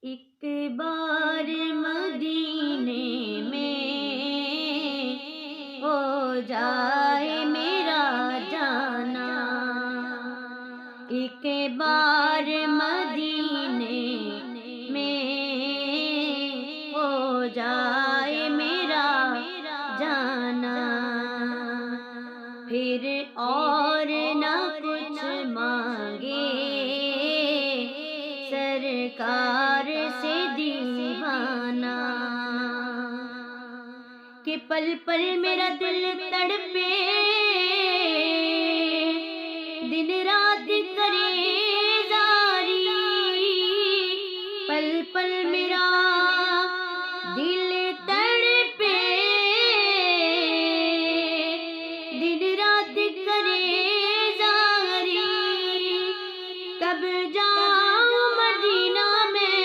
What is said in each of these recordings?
ایک بار مدینے میں ہو جائے میرا جانا، ایک بار مدینے میں ہو جائے میرا جانا، پھر اور نہ کچھ مانگے سرکار سے دیوانہ، کہ پل پل میرا دل تڑپے، دن رات کرے زاری، پل پل میرا دل تڑپے، دن رات کرے زاری، کب جاؤں مدینہ میں،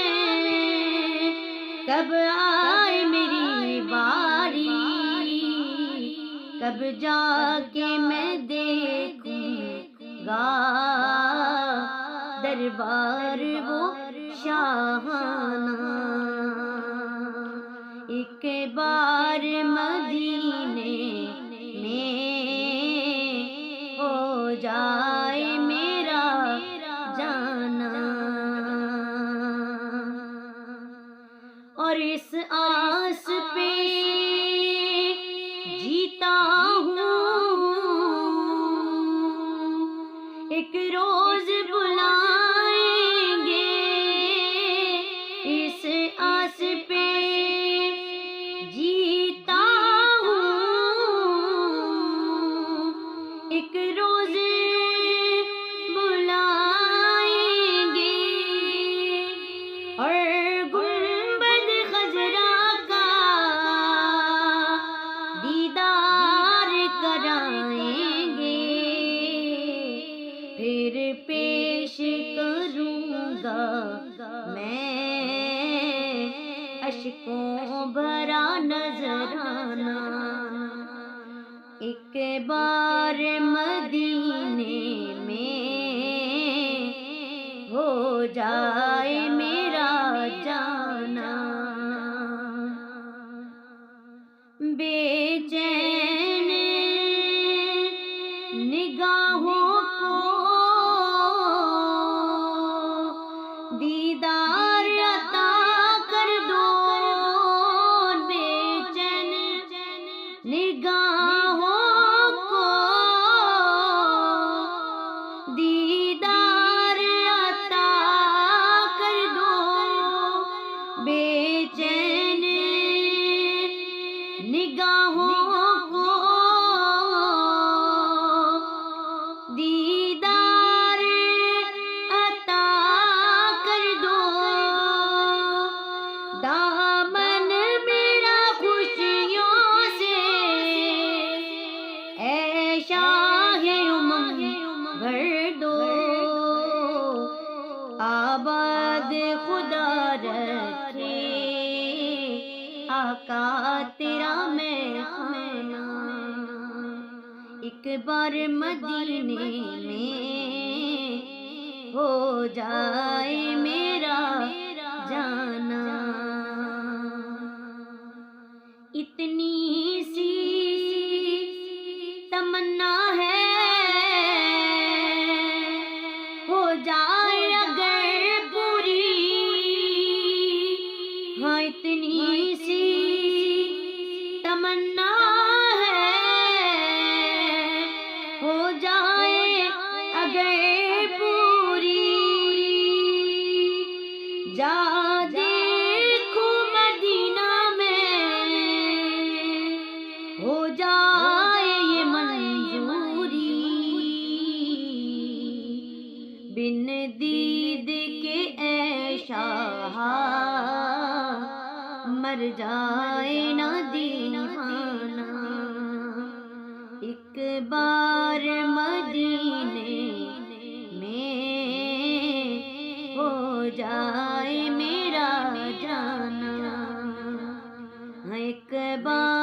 کب آئے میری باری، کب جا کے میں دیکھوں گا دربار وہ شاہانہ، ایک بار مدینے میں ہو جائے میرا جانا، اور اس آس پہ جیتا ہوں، ایک روز بلائیں گے، اس آس پہ جیتا ہوں، ایک روز بلائیں گے، اور گنبد خضرا کا دیدار کرائیں گے، پھر پیش کروں گا میں اشکوں بھرا نذرانہ، ایک بار مدینے میں ہو جائے میرا جانا، بے چین نگاہوں کو دیدار عطا کر دو، بے چین نگاہوں کو دیدار عطا کر دو، بے چین نگاہوں کو دیدار عطا کر دو، دامن میرا خوشیوں سے اے شاہ امم بھر دو، آباد خدا رکھے آقا تیرا میں خانہ، ایک بار مدینے میں ہو جائے میرا جانا، اتنی سی تمنا ہے ہو جائے اگر پوری، ہاں اتنی سی تمنا ہے ہو جائے اگر پوری، جا دیکھو مدینہ میں ہو جائے یہ منظوری، بن دید کے اے شاہ مر جائے نہ دیوانہ، ایک بار مدینے میں ہو جائے میرا جانا، ایک بار